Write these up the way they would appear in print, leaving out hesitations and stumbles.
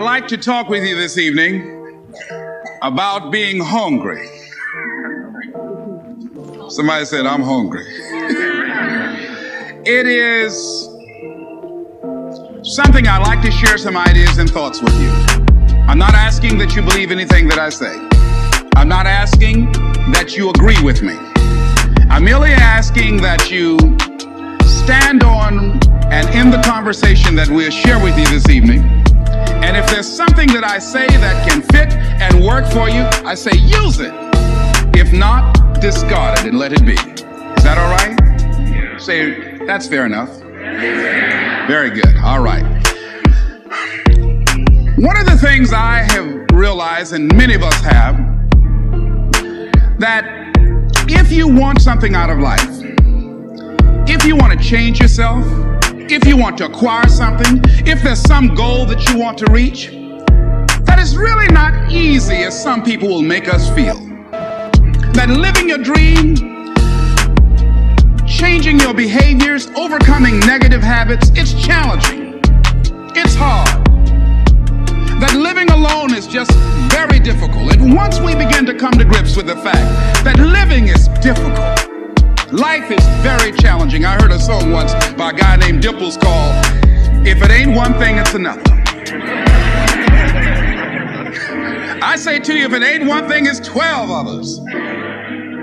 I'd like to talk with you this evening about being hungry. Somebody said, I'm hungry. It is something I'd like to share some ideas and thoughts with you. I'm not asking that you believe anything that I say. I'm not asking that you agree with me. I'm merely asking that you stand on and in the conversation that we'll share with you this evening. And if there's something that I say that can fit and work for you, I say use it. If not, discard it and let it be. Is that all right? Yeah. Say, that's fair enough. Very good. All right. One of the things I have realized, and many of us have, that if you want something out of life, if you want to change yourself, if you want to acquire something, if there's some goal that you want to reach, that is really not easy as some people will make us feel. That living your dream, changing your behaviors, overcoming negative habits, it's challenging. It's hard. That living alone is just very difficult. And once we begin to come to grips with the fact that living is difficult, life is very challenging. I heard a song once by a guy named Dimples called, If It Ain't One Thing, It's Another. I say to you, if it ain't one thing, it's 12 others.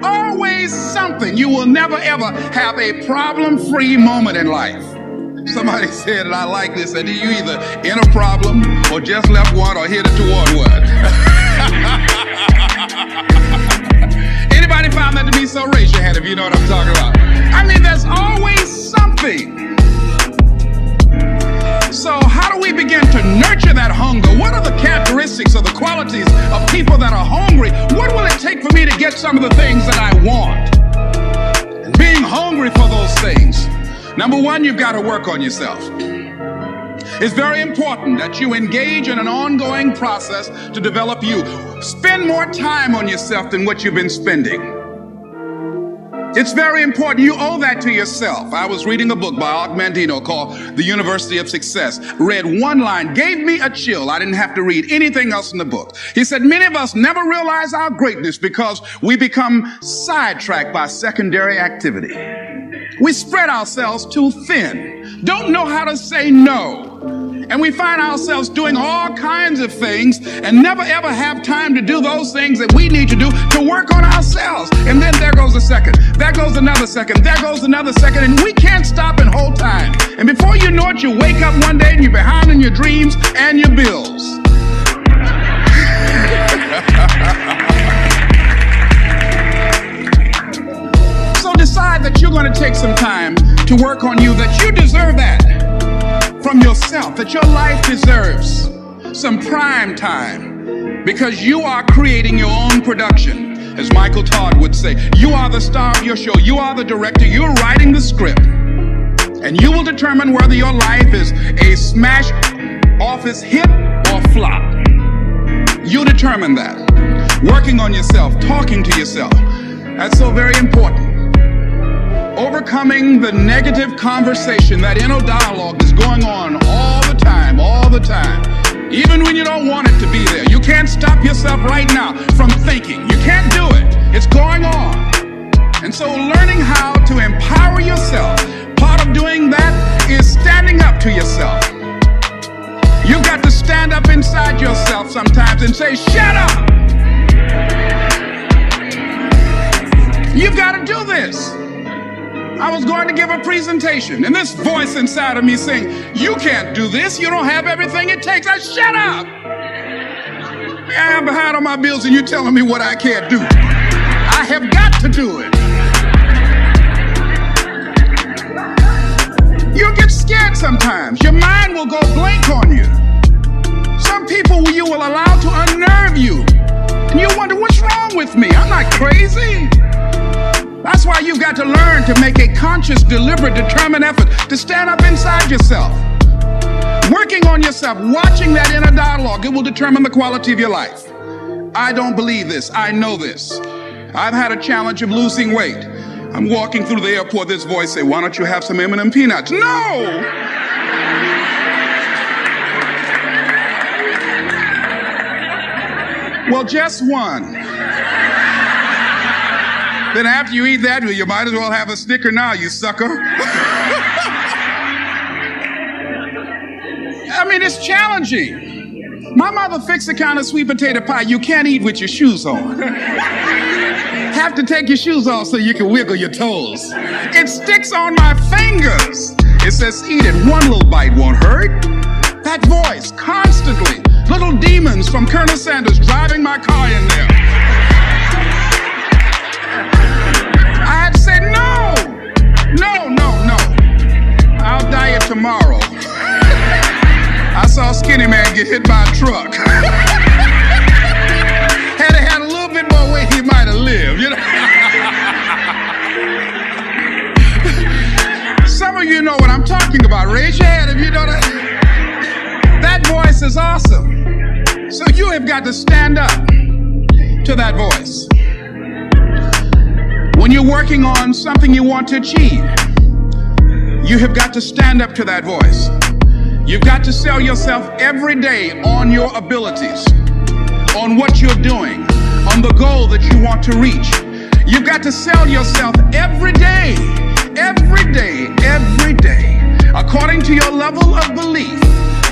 Always something. You will never ever have a problem-free moment in life. Somebody said, and I like this, that you either in a problem or just left one or headed toward one. Anybody found that to be so? Raise your hand if you know what I'm talking about. I mean, there's always something. So how do we begin to nurture that hunger? What are the characteristics or the qualities of people that are hungry? What will it take for me to get some of the things that I want? And being hungry for those things. Number one, you've got to work on yourself. It's very important that you engage in an ongoing process to develop you. Spend more time on yourself than what you've been spending. It's very important. You owe that to yourself. I was reading a book by Og Mandino called The University of Success. Read one line, gave me a chill. I didn't have to read anything else in the book. He said, many of us never realize our greatness because we become sidetracked by secondary activity. We spread ourselves too thin, don't know how to say no. And we find ourselves doing all kinds of things and never ever have time to do those things that we need to do to work on ourselves. And then there goes a second, there goes another second, there goes another second, and we can't stop and hold time. And before you know it, you wake up one day and you're behind in your dreams and your bills. So decide that you're going to take some time to work on you, that you deserve that from yourself, that your life deserves some prime time because you are creating your own production. As Michael Todd would say, you are the star of your show. You are the director. You're writing the script. And you will determine whether your life is a smash office hit or flop. You determine that. Working on yourself, talking to yourself. That's so very important. Overcoming the negative conversation, that inner dialogue is going on all the time, even when you don't want it to be there. You can't stop yourself right now from thinking. You can't do it. It's going on. And so learning how to empower yourself, part of doing that is standing up to yourself. You've got to stand up inside yourself sometimes and say, shut up. You've got to do this. I was going to give a presentation, and this voice inside of me saying, you can't do this. You don't have everything it takes. I shut up. I'm behind on my bills, and you're telling me what I can't do. I have got to do it. You'll get scared sometimes. Your mind will go blank on you. Some people you will allow to unnerve you, and you wonder, what's wrong with me? I'm not crazy. That's why you've got to learn to make a conscious, deliberate, determined effort to stand up inside yourself. Working on yourself, watching that inner dialogue, it will determine the quality of your life. I don't believe this. I know this. I've had a challenge of losing weight. I'm walking through the airport, this voice say, why don't you have some M&M peanuts? No! Well, just one. Then after you eat that, you might as well have a Snicker now, you sucker. I mean, it's challenging. My mother fixed the kind of sweet potato pie you can't eat with your shoes on. Have to take your shoes off so you can wiggle your toes. It sticks on my fingers. It says, eat it. One little bite won't hurt. That voice, constantly. Little demons from Colonel Sanders driving my car in there. I had to say, no. I'll diet tomorrow. I saw a skinny man get hit by a truck. Had he had a little bit more weight, he might have lived, you know. Some of you know what I'm talking about. Raise your hand if you know that. That voice is awesome. So you have got to stand up to that voice. When you're working on something you want to achieve, you have got to stand up to that voice. You've got to sell yourself every day on your abilities, on what you're doing, on the goal that you want to reach. You've got to sell yourself every day, according to your level of belief.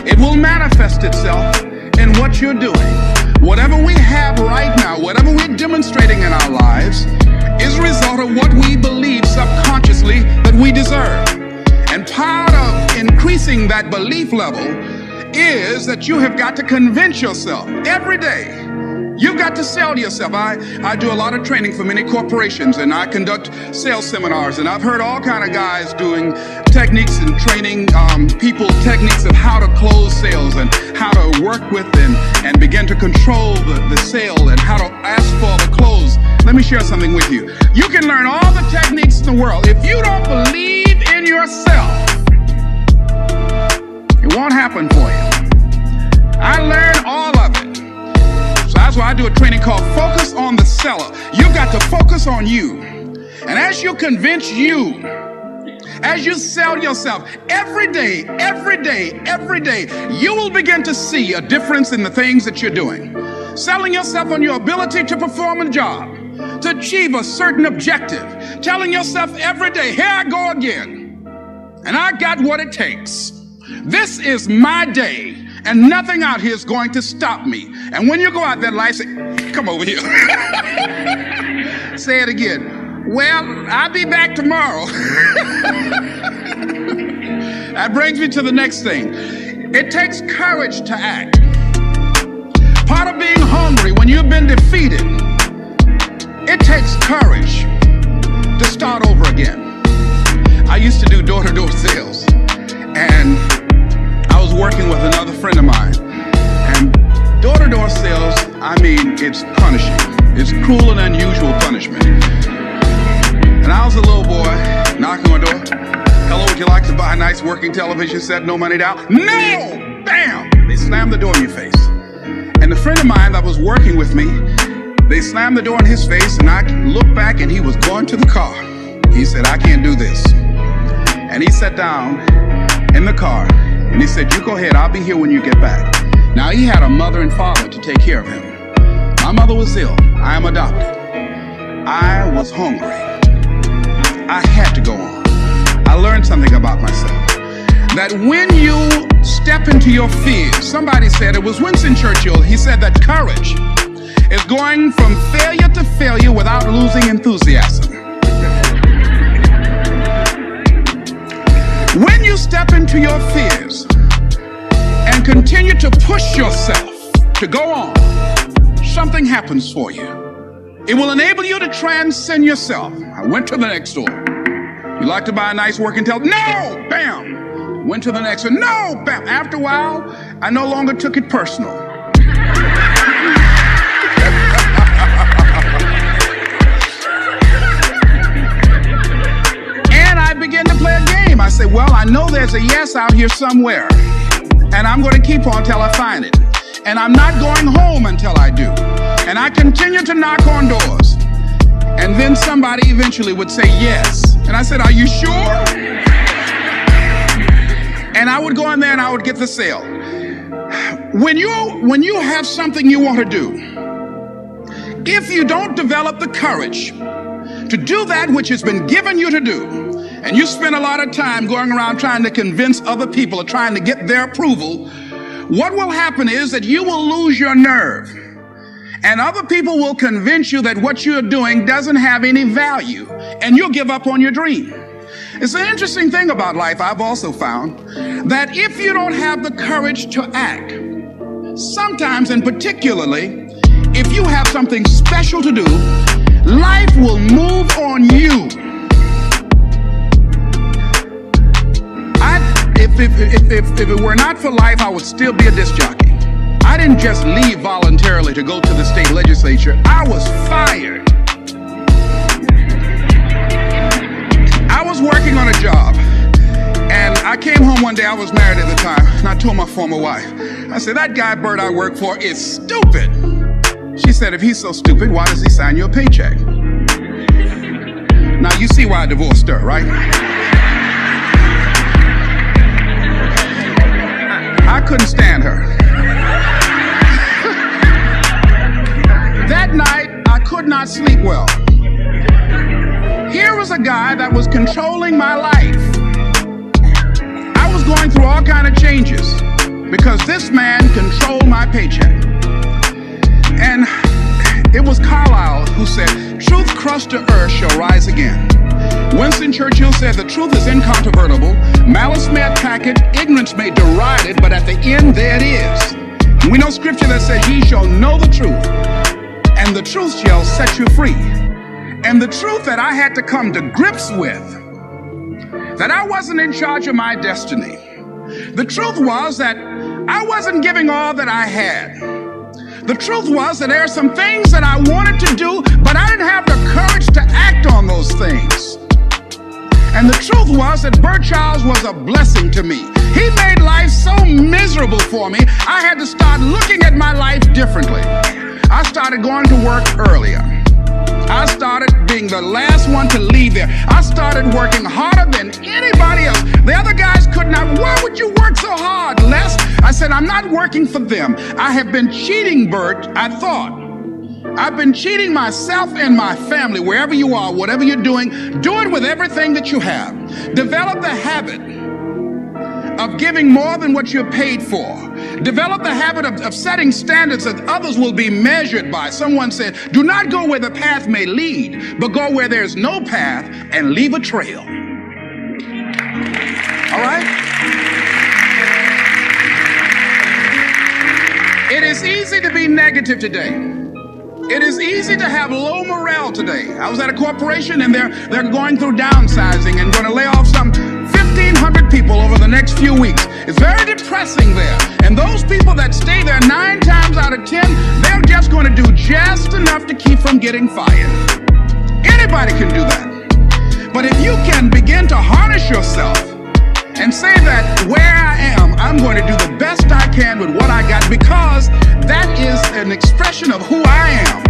It will manifest itself in what you're doing. Whatever we have right now, whatever we're demonstrating in our lives, is a result of what we believe subconsciously that we deserve. And part of increasing that belief level is that you have got to convince yourself every day. You've got to sell yourself. I do a lot of training for many corporations, and I conduct sales seminars, and I've heard all kind of guys doing techniques and training people techniques of how to close sales and how to work with and begin to control the sale and how to ask for the close. Let me share something with you. You can learn all the techniques in the world. If you don't believe in yourself, it won't happen for you. I learned all of it. So that's why I do a training called Focus on the Seller. You've got to focus on you. And as you convince you, as you sell yourself every day, you will begin to see a difference in the things that you're doing. Selling yourself on your ability to perform a job, to achieve a certain objective. Telling yourself every day, here I go again. And I got what it takes. This is my day. And nothing out here is going to stop me. And when you go out there, life say, come over here. Say it again. Well, I'll be back tomorrow. That brings me to the next thing. It takes courage to act. Part of being hungry when you've been defeated, it takes courage to start over again. I used to do door-to-door sales, and I was working with another friend of mine. And door-to-door sales, I mean, it's punishing. It's cruel and unusual punishment. And I was a little boy knocking on the door. Hello, would you like to buy a nice working television set? No money down? No! Bam! They slammed the door in your face. And the friend of mine that was working with me, they slammed the door in his face, and I looked back and he was going to the car. He said, I can't do this. And he sat down in the car and he said, you go ahead, I'll be here when you get back. Now he had a mother and father to take care of him. My mother was ill. I am adopted. I was hungry. I had to go on. I learned something about myself. That when you step into your fears, somebody said, it was Winston Churchill, he said that courage is going from failure to failure without losing enthusiasm. When you step into your fears and continue to push yourself to go on, something happens for you. It will enable you to transcend yourself. I went to the next door. You like to buy a nice working television? No! Bam! Went to the next one. No! Bam! After a while, I no longer took it personal. And I began to play a game. I said, well, I know there's a yes out here somewhere. And I'm going to keep on till I find it. And I'm not going home until I do. And I continue to knock on doors. And then somebody eventually would say yes. And I said, are you sure? And I would go in there and I would get the sale. When you have something you want to do, if you don't develop the courage to do that which has been given you to do, and you spend a lot of time going around trying to convince other people or trying to get their approval, what will happen is that you will lose your nerve. And other people will convince you that what you're doing doesn't have any value, and you'll give up on your dream. It's an interesting thing about life, I've also found, that if you don't have the courage to act, sometimes and particularly, if you have something special to do, life will move on you. If it were not for life, I would still be a disc jockey. I didn't just leave voluntarily to go to the state legislature. I was fired. I was working on a job, and I came home one day. I was married at the time, and I told my former wife, I said, that guy Bert I work for is stupid. She said, if he's so stupid, why does he sign you a paycheck? Now you see why I divorced her, right? I couldn't stand her. That night, I could not sleep well. Here was a guy that was controlling my life. I was going through all kinds of changes because this man controlled my paycheck. And it was Carlyle who said, truth crushed to earth shall rise again. Winston Churchill said, the truth is incontrovertible. Malice may attack it, ignorance may deride it, but at the end there it is. And we know scripture that says, ye shall know the truth, and the truth shall set you free. And the truth that I had to come to grips with, that I wasn't in charge of my destiny. The truth was that I wasn't giving all that I had. The truth was that there are some things that I wanted to do, but I didn't have the courage to act on those things. And the truth was that Bert Childs was a blessing to me. He made life so miserable for me, I had to start looking at my life differently. I started going to work earlier. I started being the last one to leave there. I started working harder than anybody else. The other guys could not. Why would you work so hard, Les? I said, I'm not working for them. I have been cheating, Bert, I thought. I've been cheating myself and my family. Wherever you are, whatever you're doing, do it with everything that you have. Develop the habit of giving more than what you're paid for. Develop the habit of setting standards that others will be measured by. Someone said, do not go where the path may lead, but go where there's no path and leave a trail. All right? It is easy to be negative today. It is easy to have low morale today. I was at a corporation and they're going through downsizing and going to lay off some 1,500 people over the next few weeks. It's very depressing there. And those people that stay there 9 times out of 10, they're just going to do just enough to keep from getting fired. Anybody can do that. But if you can begin to harness yourself and say that where I am, I'm going to do the best I can with what I got, because that is an expression of who I am.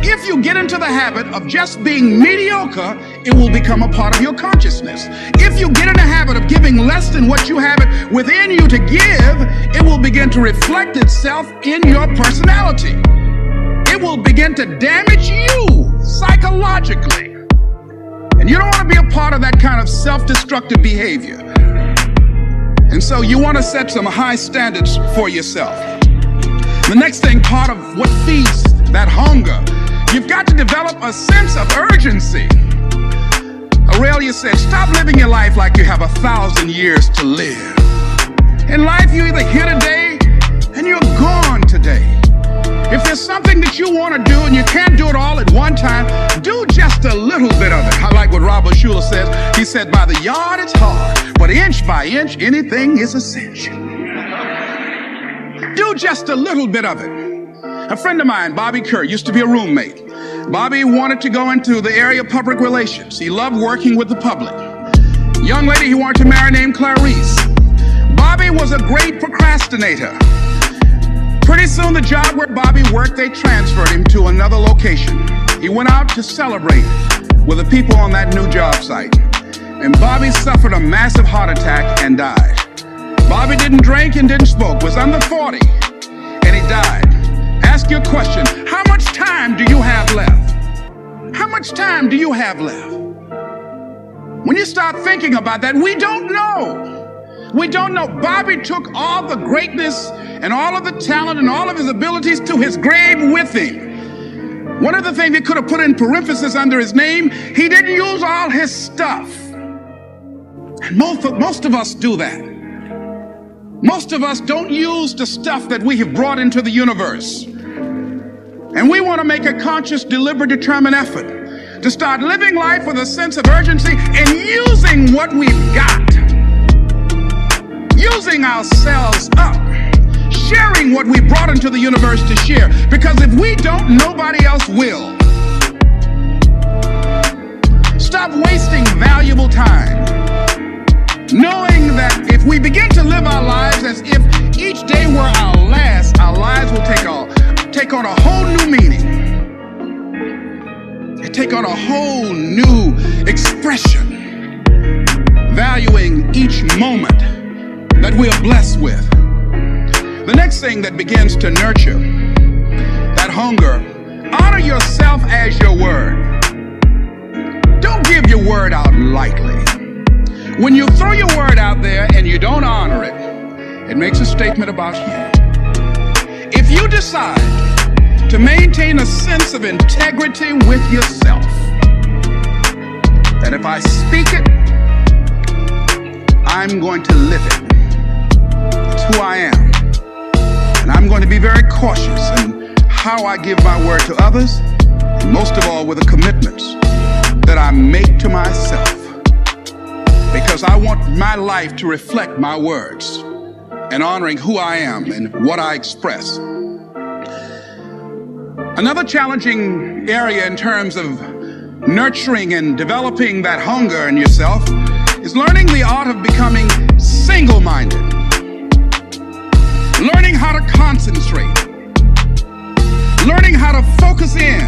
If you get into the habit of just being mediocre, it will become a part of your consciousness. If you get in the habit of giving less than what you have it within you to give, it will begin to reflect itself in your personality. It will begin to damage you psychologically. And you don't want to be a part of that kind of self-destructive behavior. And so you want to set some high standards for yourself. The next thing, part of what feeds that hunger, you've got to develop a sense of urgency. Aurelia said, stop living your life like you have 1,000 years to live. In life, you're either here today and you're gone today. If there's something that you want to do and you can't do it all at one time, do just a little bit of it. I like what Robert Schuller says. He said, by the yard it's hard, but inch by inch, anything is a cinch. Do just a little bit of it. A friend of mine, Bobby Kerr, used to be a roommate. Bobby wanted to go into the area of public relations. He loved working with the public. Young lady he wanted to marry named Clarice. Bobby was a great procrastinator. Pretty soon the job where Bobby worked, they transferred him to another location. He went out to celebrate with the people on that new job site. And Bobby suffered a massive heart attack and died. Bobby didn't drink and didn't smoke, was under 40, and he died. Ask your question, how much time do you have left? How much time do you have left? When you start thinking about that, we don't know. We don't know. Bobby took all the greatness and all of the talent and all of his abilities to his grave with him. One of the things he could have put in parentheses under his name, he didn't use all his stuff. And most of us do that. Most of us don't use the stuff that we have brought into the universe. And we want to make a conscious, deliberate, determined effort to start living life with a sense of urgency and using what we've got. Using ourselves up. Sharing what we brought into the universe to share. Because if we don't, nobody else will. Stop wasting valuable time. Knowing that if we begin to live our lives as if each day were our last, our lives will take on a whole new meaning. Take on a whole new expression, valuing each moment that we are blessed with. The next thing that begins to nurture that hunger, honor yourself as your word. Don't give your word out lightly. When you throw your word out there and you don't honor it, it makes a statement about you. If you decide to maintain a sense of integrity with yourself, that if I speak it, I'm going to live it. It's who I am. And I'm going to be very cautious in how I give my word to others, and most of all with the commitments that I make to myself. Because I want my life to reflect my words and honoring who I am and what I express. Another challenging area in terms of nurturing and developing that hunger in yourself is learning the art of becoming single-minded. Learning how to concentrate. Learning how to focus in.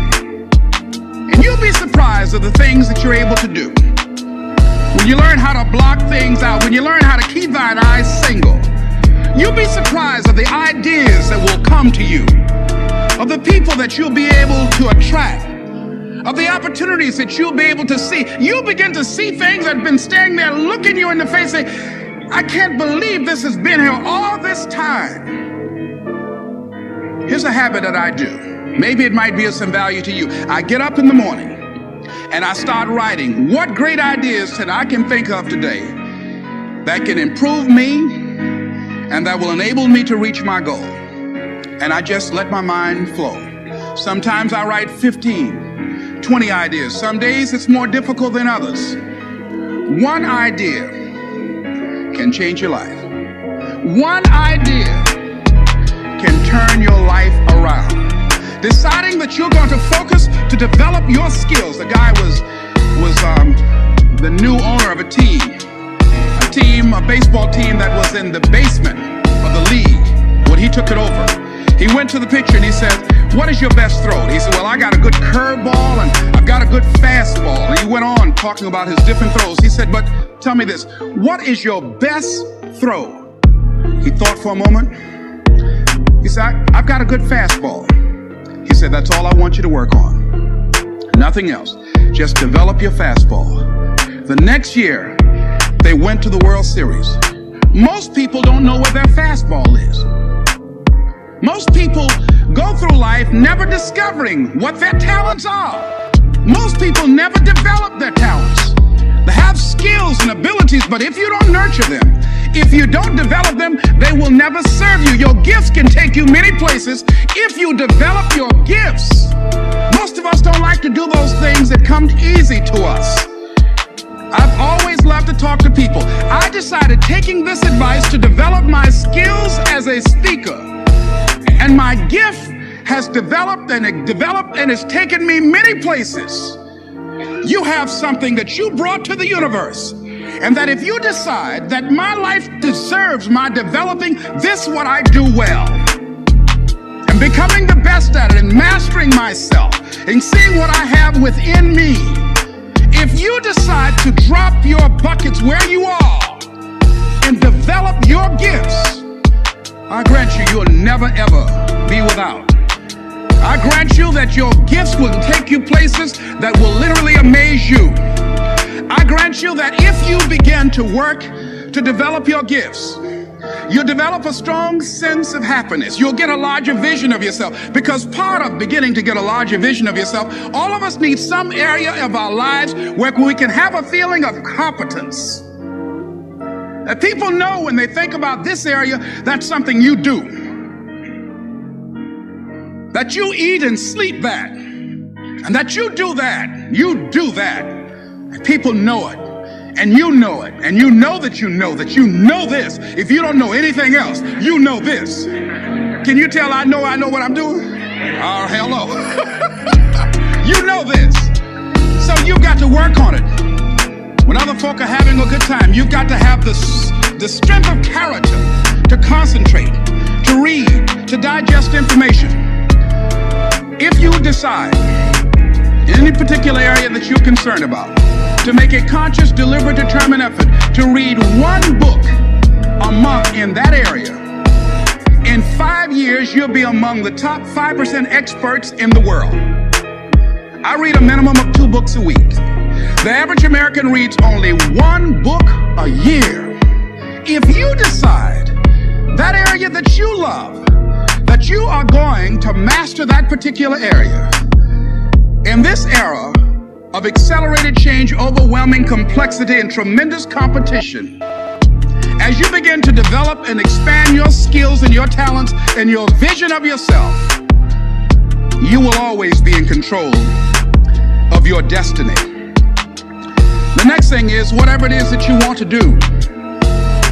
And you'll be surprised at the things that you're able to do. When you learn how to block things out, when you learn how to keep thine eyes single, you'll be surprised at the ideas that will come to you, of the people that you'll be able to attract, of the opportunities that you'll be able to see. You'll begin to see things that have been standing there looking you in the face saying, I can't believe this has been here all this time. Here's a habit that I do. Maybe it might be of some value to you. I get up in the morning and I start writing what great ideas that I can think of today that can improve me and that will enable me to reach my goal. And I just let my mind flow. Sometimes I write 15, 20 ideas. Some days it's more difficult than others. One idea can change your life. One idea can turn your life around. Deciding that you're going to focus to develop your skills. The guy was the new owner of a baseball team that was in the basement of the league when he took it over. He went to the pitcher and he said, what is your best throw? He said, well, I got a good curveball and I've got a good fastball. And he went on talking about his different throws. He said, but tell me this, what is your best throw? He thought for a moment. He said, I've got a good fastball. He said, that's all I want you to work on. Nothing else. Just develop your fastball. The next year, they went to the World Series. Most people don't know what their fastball is. Most people go through life never discovering what their talents are. Most people never develop their talents. They have skills and abilities, but if you don't nurture them, if you don't develop them, they will never serve you. Your gifts can take you many places if you develop your gifts. Most of us don't like to do those things that come easy to us. I've always loved to talk to people. I decided, taking this advice, to develop my skills as a speaker. And my gift has developed and it's taken me many places. You have something that you brought to the universe. And that if you decide that my life deserves my developing this, what I do well, and becoming the best at it and mastering myself and seeing what I have within me, if you decide to drop your buckets where you are and develop your gifts, I grant you, you'll never ever be without. I I grant you that your gifts will take you places that will literally amaze you. I grant you that if you begin to work to develop your gifts, you'll develop a strong sense of happiness. You'll get a larger vision of yourself, because part of beginning to get a larger vision of yourself, all of us need some area of our lives where we can have a feeling of competence. That people know when they think about this area, that's something you do. That you eat and sleep that. And that you do that. You do that. And people know it. And you know it. And you know that you know this. If you don't know anything else, you know this. Can you tell I know what I'm doing? Oh, hello. You know this. So you've got to work on it. When other folk are having a good time, you've got to have the strength of character to concentrate, to read, to digest information. If you decide in any particular area that you're concerned about, to make a conscious, deliberate, determined effort to read one book a month in that area, in 5 years, you'll be among the top 5% experts in the world. I read a minimum of 2 books a week. The average American reads only 1 book a year. If you decide that area that you love, that you are going to master that particular area, in this era of accelerated change, overwhelming complexity, and tremendous competition, as you begin to develop and expand your skills and your talents and your vision of yourself, you will always be in control of your destiny. The next thing is, whatever it is that you want to do,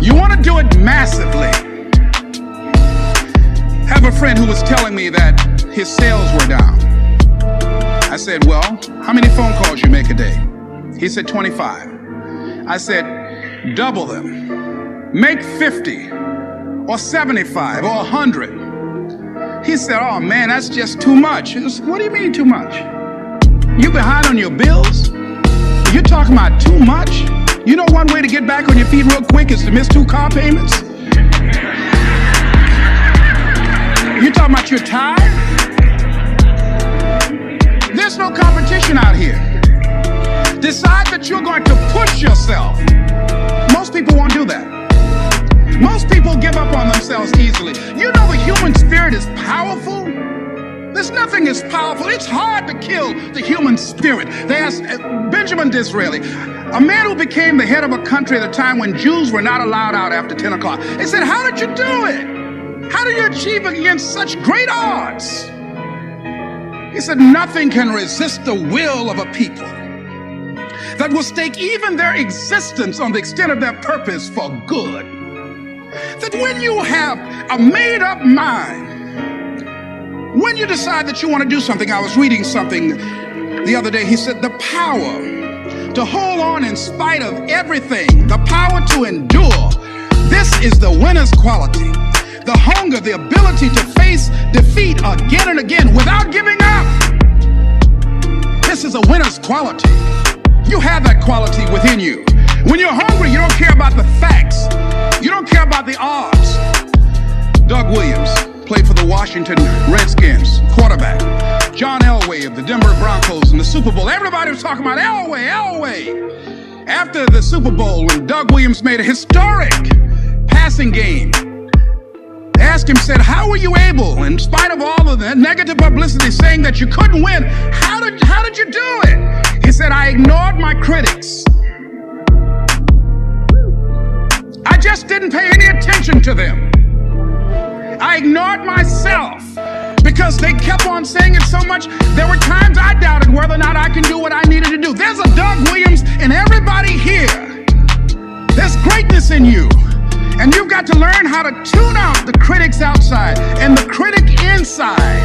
you want to do it massively. I have a friend who was telling me that his sales were down. I said, well, how many phone calls you make a day? He said, 25. I said, double them. Make 50 or 75 or 100. He said, oh man, that's just too much. I said, what do you mean too much? You behind on your bills? You're talking about too much? You know one way to get back on your feet real quick is to miss 2 car payments? You talking about you're tired? There's no competition out here. Decide that you're going to push yourself. Most people won't do that. Most people give up on themselves easily. You know the human spirit is powerful. There's nothing as powerful. It's hard to kill the human spirit. They asked Benjamin Disraeli, a man who became the head of a country at a time when Jews were not allowed out after 10 o'clock. They said, how did you do it? How did you achieve against such great odds? He said, nothing can resist the will of a people that will stake even their existence on the extent of their purpose for good. That when you have a made-up mind, when you decide that you want to do something, I was reading something the other day, he said, the power to hold on in spite of everything, the power to endure, this is the winner's quality. The hunger, the ability to face defeat again and again without giving up. This is a winner's quality. You have that quality within you. When you're hungry, you don't care about the facts. You don't care about the odds. Doug Williams played for the Washington Redskins, quarterback. John Elway of the Denver Broncos in the Super Bowl. Everybody was talking about Elway. After the Super Bowl, when Doug Williams made a historic passing game, they asked him, said, how were you able, in spite of all of the negative publicity saying that you couldn't win, how did you do it? He said, I ignored my critics. I just didn't pay any attention to them. I ignored myself because they kept on saying it so much. There were times I doubted whether or not I can do what I needed to do. There's a Doug Williams in everybody here. There's greatness in you. And you've got to learn how to tune out the critics outside and the critic inside.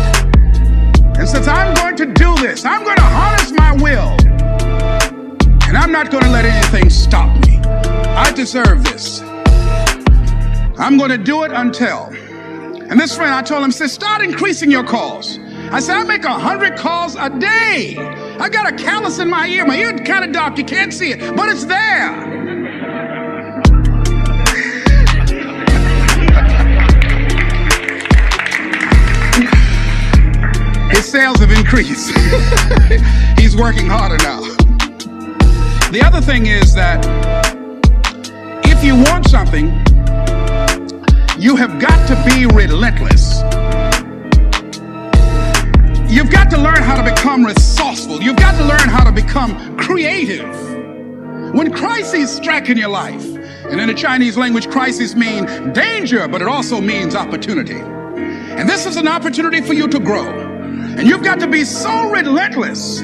And since I'm going to do this, I'm going to harness my will. And I'm not going to let anything stop me. I deserve this. I'm going to do it until. And this friend, I told him, said, start increasing your calls. I said, I make 100 calls a day. I got a callus in my ear. My ear kind of dark. You can't see it, but it's there. He said, sales have increased. He's working harder now. The other thing is that if you want something, you have got to be relentless. You've got to learn how to become resourceful. You've got to learn how to become creative. When crises strike in your life, and in the Chinese language, crises mean danger, but it also means opportunity. And this is an opportunity for you to grow. And you've got to be so relentless,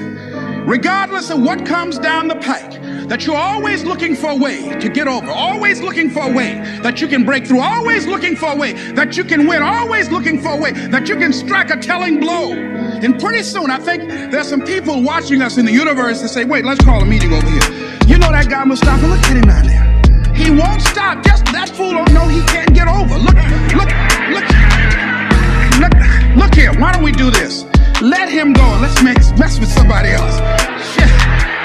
regardless of what comes down the pike, that you're always looking for a way to get over, always looking for a way that you can break through, always looking for a way that you can win, always looking for a way that you can strike a telling blow. And pretty soon, I think there's some people watching us in the universe that say, wait, let's call a meeting over here. You know that guy Mustafa? Look at him down there. He won't stop. Just that fool don't know he can't get over. Look here. Why don't we do this? Let him go. Let's mess with somebody else.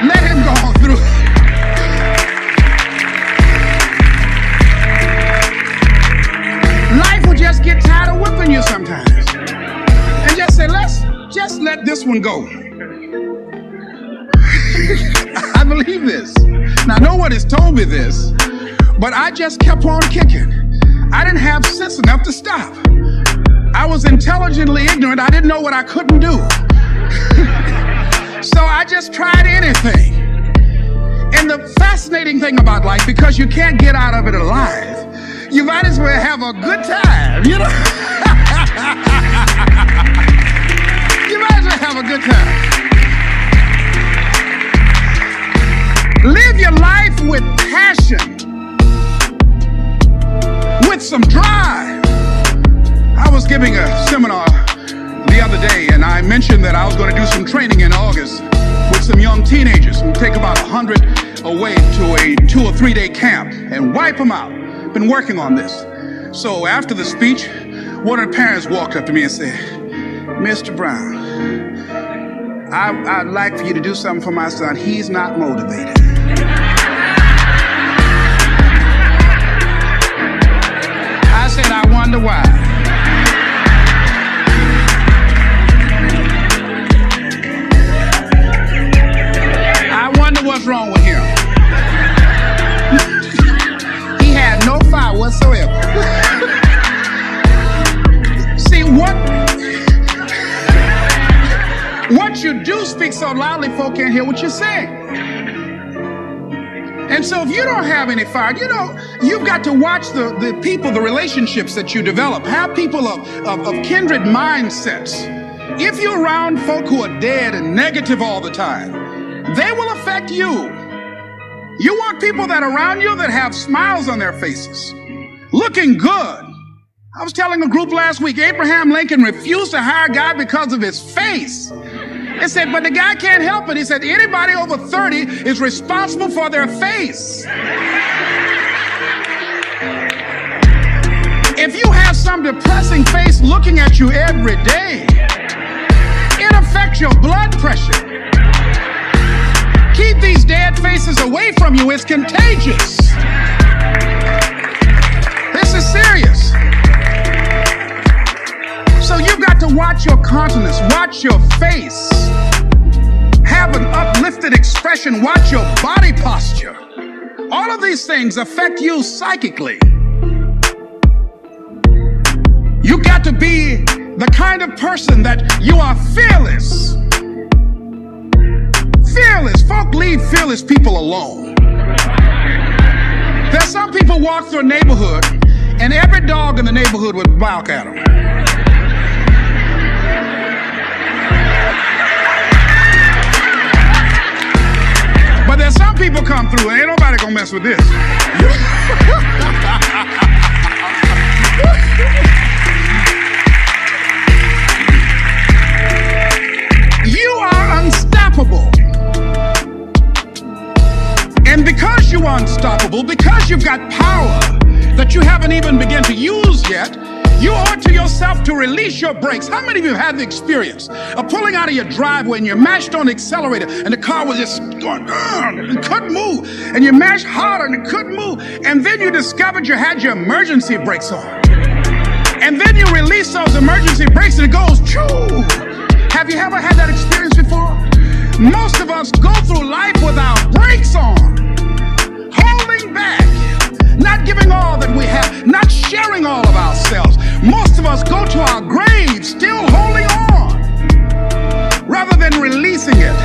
Let him go on through. Life will just get tired of whipping you sometimes. And just say, let's just let this one go. I believe this. Now, no one has told me this, but I just kept on kicking. I didn't have sense enough to stop. I was intelligently ignorant. I didn't know what I couldn't do. So I just tried anything. And the fascinating thing about life, because you can't get out of it alive, you might as well have a good time, you know? You might as well have a good time. Live your life with passion, with some drive. I was giving a seminar the other day, and I mentioned that I was going to do some training in August with some young teenagers who take about 100 away to a 2 or 3 day camp and wipe them out. Been working on this. So after the speech, one of the parents walked up to me and said, Mr. Brown, I'd like for you to do something for my son. He's not motivated. I said, I wonder why. I wonder what's wrong with him. He had no fire whatsoever. See, what you do speaks so loudly, folk can't hear what you're saying. And so if you don't have any fire, you know, you've got to watch the people, the relationships that you develop. Have people of kindred mindsets. If you're around folk who are dead and negative all the time, they will affect you. You want people that are around you that have smiles on their faces, looking good. I was telling a group last week, Abraham Lincoln refused to hire a guy because of his face. They said, but the guy can't help it. He said, anybody over 30 is responsible for their face. If you have some depressing face looking at you every day, it affects your blood pressure. Keep these dead faces away from you. It's contagious. This is serious. So you've got to watch your countenance, watch your face, have an uplifted expression, watch your body posture. All of these things affect you psychically. You've got to be the kind of person that you are fearless. Fearless. Folk leave fearless people alone. There's some people walk through a neighborhood and every dog in the neighborhood would bark at them. But there's some people come through and ain't nobody gonna mess with this. You are unstoppable. And because you are unstoppable, because you've got power that you haven't even begun to use yet, you owe it to yourself to release your brakes. How many of you have had the experience of pulling out of your driveway and you mashed on the accelerator and the car was just going, it couldn't move, and you mashed harder and it couldn't move, and then you discovered you had your emergency brakes on, and then you release those emergency brakes and it goes, choo. Have you ever had that experience before? Most of us go through life with our brakes on, holding back, not giving all that we have, not sharing all of ourselves. Most of us go to our graves still holding on rather than releasing it.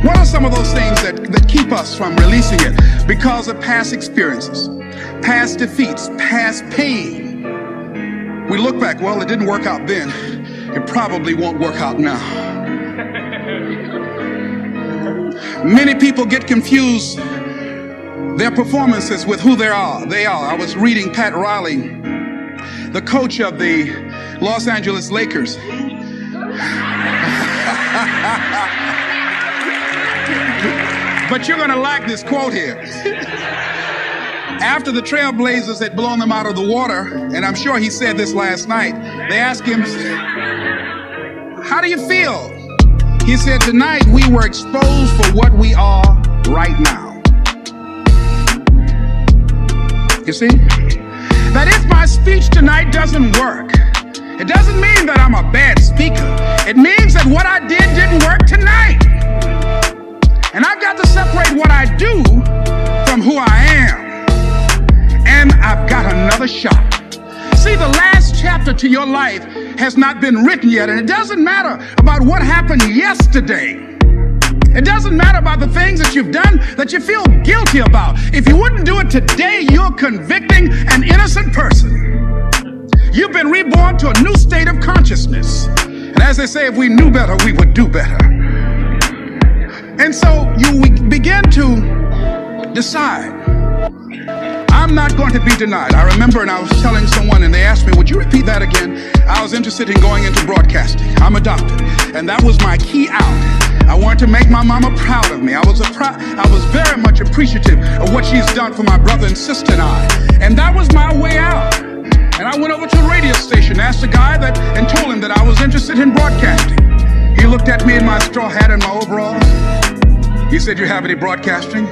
What are some of those things that keep us from releasing it? Because of past experiences, past defeats, past pain. We look back, well, it didn't work out then. It probably won't work out now. Many people get confused their performances with who they are. I was reading Pat Riley, the coach of the Los Angeles Lakers. But you're going to like this quote here. After the Trailblazers had blown them out of the water, and I'm sure he said this last night, they asked him, how do you feel? He said, tonight we were exposed for what we are right now. You see? That if my speech tonight doesn't work, it doesn't mean that I'm a bad speaker. It means that what I didn't work tonight. And I've got to separate what I do from who I am. And I've got another shot. See, the last chapter to your life has not been written yet, and it doesn't matter about what happened yesterday. It doesn't matter about the things that you've done that you feel guilty about. If you wouldn't do it today, you're convicting an innocent person. You've been reborn to a new state of consciousness. And as they say, if we knew better, we would do better. And so we begin to decide, I'm not going to be denied. I remember, and I was telling someone, and they asked me, would you repeat that again? I was interested in going into broadcasting. I'm a doctor, and that was my key out. I wanted to make my mama proud of me. I was very much appreciative of what she's done for my brother and sister and I. And that was my way out. And I went over to a radio station, asked the guy and told him that I was interested in broadcasting. He looked at me in my straw hat and my overalls. He said, you have any broadcasting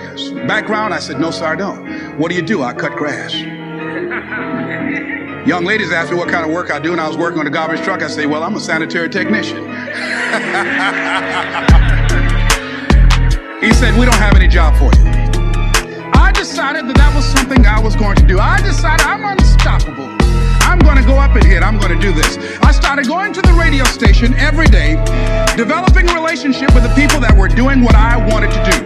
background? I said, no, sir, I don't. What do you do? I cut grass. Young ladies asked me what kind of work I do, and I was working on a garbage truck. I say, well, I'm a sanitary technician. He said, we don't have any job for you. I decided that was something I was going to do. I decided I'm unstoppable. I'm going to go up and hit. I'm going to do this. I started going to the radio station every day, developing a relationship with the people that were doing what I wanted to do.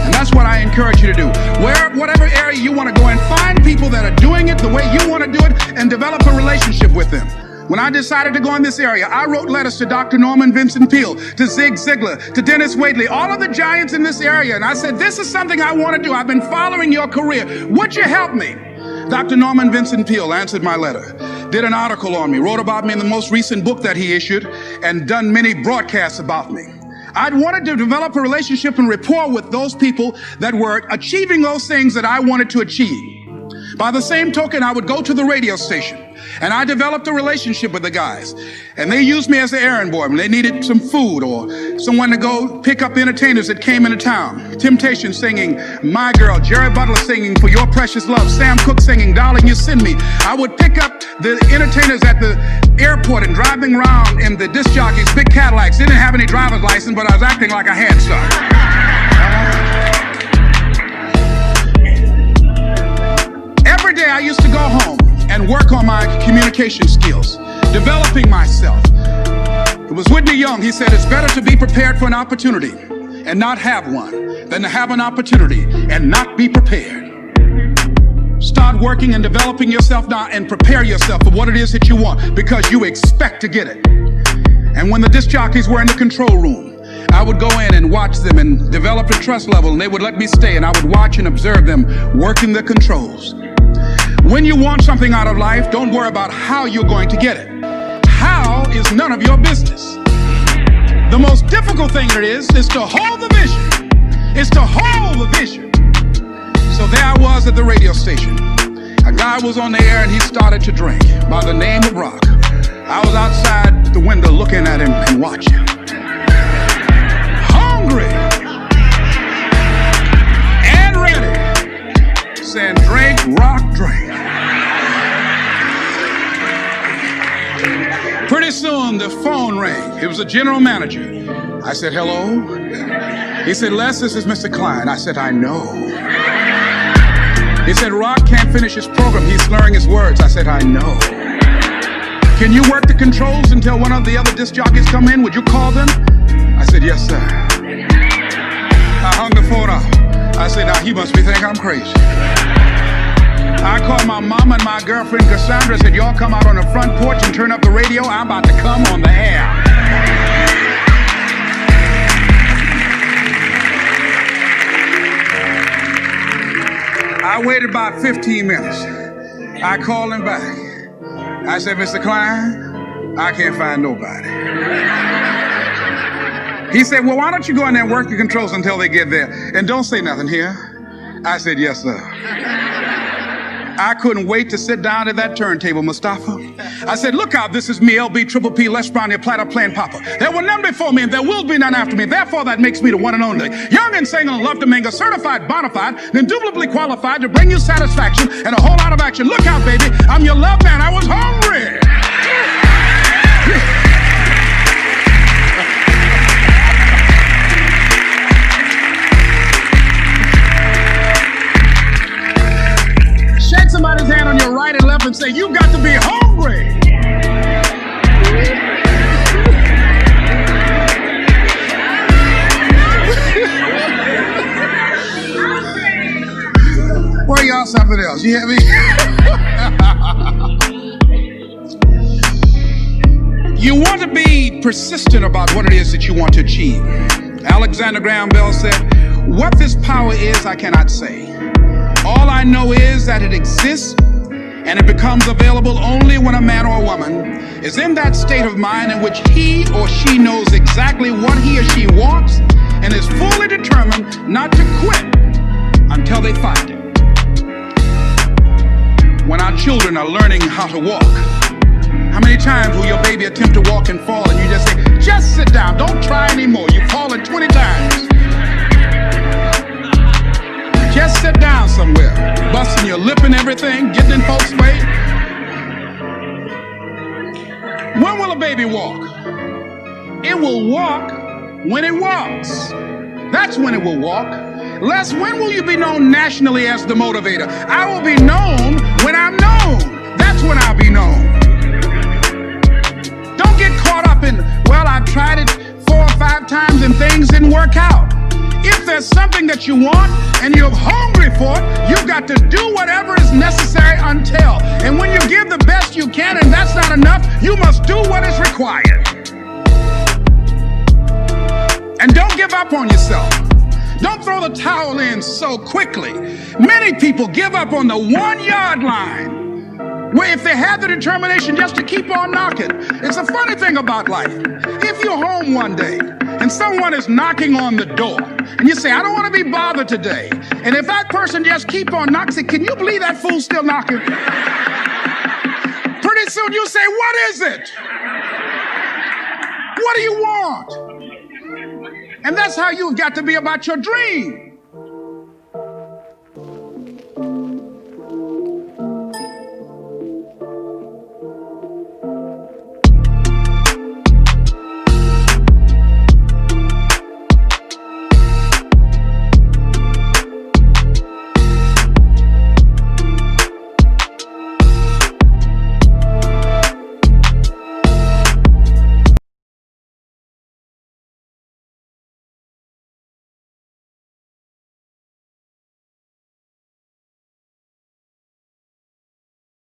And that's what I encourage you to do. Whatever area you want to go and find people that are doing it the way you want to do it and develop a relationship with them. When I decided to go in this area, I wrote letters to Dr. Norman Vincent Peale, to Zig Ziglar, to Dennis Waitley, all of the giants in this area. And I said, this is something I want to do. I've been following your career. Would you help me? Dr. Norman Vincent Peale answered my letter, did an article on me, wrote about me in the most recent book that he issued, and done many broadcasts about me. I'd wanted to develop a relationship and rapport with those people that were achieving those things that I wanted to achieve. By the same token, I would go to the radio station, and I developed a relationship with the guys. And they used me as an errand boy when they needed some food or someone to go pick up entertainers that came into town. Temptation singing My Girl, Jerry Butler singing For Your Precious Love, Sam Cooke singing Darling You Send Me. I would pick up the entertainers at the airport and drive them around in the disc jockeys, big Cadillacs. They didn't have any driver's license, but I was acting like I had some. Every day I used to go home and work on my communication skills, developing myself. It was Whitney Young. He said, it's better to be prepared for an opportunity and not have one than to have an opportunity and not be prepared. Start working and developing yourself now and prepare yourself for what it is that you want, because you expect to get it. And when the disc jockeys were in the control room, I would go in and watch them and develop a trust level, and they would let me stay, and I would watch and observe them working the controls. When you want something out of life, don't worry about how you're going to get it. How is none of your business. The most difficult thing it is to hold the vision. It's to hold the vision. So there I was at the radio station. A guy was on the air and he started to drink by the name of Rock. I was outside the window looking at him and watching. Hungry and ready. Saying, drink, rock, drink. Pretty soon the phone rang. It was the general manager. I said, hello? He said, Les, this is Mr. Klein. I said, I know. He said, Rock can't finish his program. He's slurring his words. I said, I know. Can you work the controls until one of the other disc jockeys come in? Would you call them? I said, yes, sir. I hung the phone up. I said, now he must be thinking I'm crazy. I called my mom and my girlfriend Cassandra. Said, y'all come out on the front porch and turn up the radio. I'm about to come on the air. I waited about 15 minutes. I called him back. I said, Mr. Klein, I can't find nobody. He said, well, why don't you go in there and work the controls until they get there? And don't say nothing here. I said, yes, sir. I couldn't wait to sit down at that turntable, Mustafa. I said, look out, this is me, LB, Triple P, Les Brown, your platter playing Papa. There were none before me, and there will be none after me. Therefore, that makes me the one and only. Young and single and love to mingle, certified, bona fide, and indubitably qualified to bring you satisfaction and a whole lot of action. Look out, baby, I'm your love man. I was hungry. Shake somebody's hand on your right and left and say, you've got to be hungry. Where y'all something else? You hear me? You want to be persistent about what it is that you want to achieve. Alexander Graham Bell said, what this power is, I cannot say. All I know is that it exists, and it becomes available only when a man or a woman is in that state of mind in which he or she knows exactly what he or she wants and is fully determined not to quit until they find it. When our children are learning how to walk, how many times will your baby attempt to walk and fall and you just say, just sit down, don't try anymore. You've fallen 20 times. Just sit down somewhere, busting your lip and everything, getting in folks' way. When will a baby walk? It will walk when it walks. That's when it will walk. Les, when will you be known nationally as the motivator? I will be known when I'm known. That's when I'll be known. Don't get caught up in, well, I've tried it 4 or 5 times and things didn't work out. If there's something that you want and you're hungry for it, you've got to do whatever is necessary until. And when you give the best you can and that's not enough, you must do what is required. And don't give up on yourself. Don't throw the towel in so quickly. Many people give up on the 1-yard line, where if they had the determination just to keep on knocking. It's a funny thing about life. If you're home one day and someone is knocking on the door and you say, I don't want to be bothered today. And if that person just keep on knocking, say, can you believe that fool's still knocking? Pretty soon you say, what is it? What do you want? And that's how you've got to be about your dream.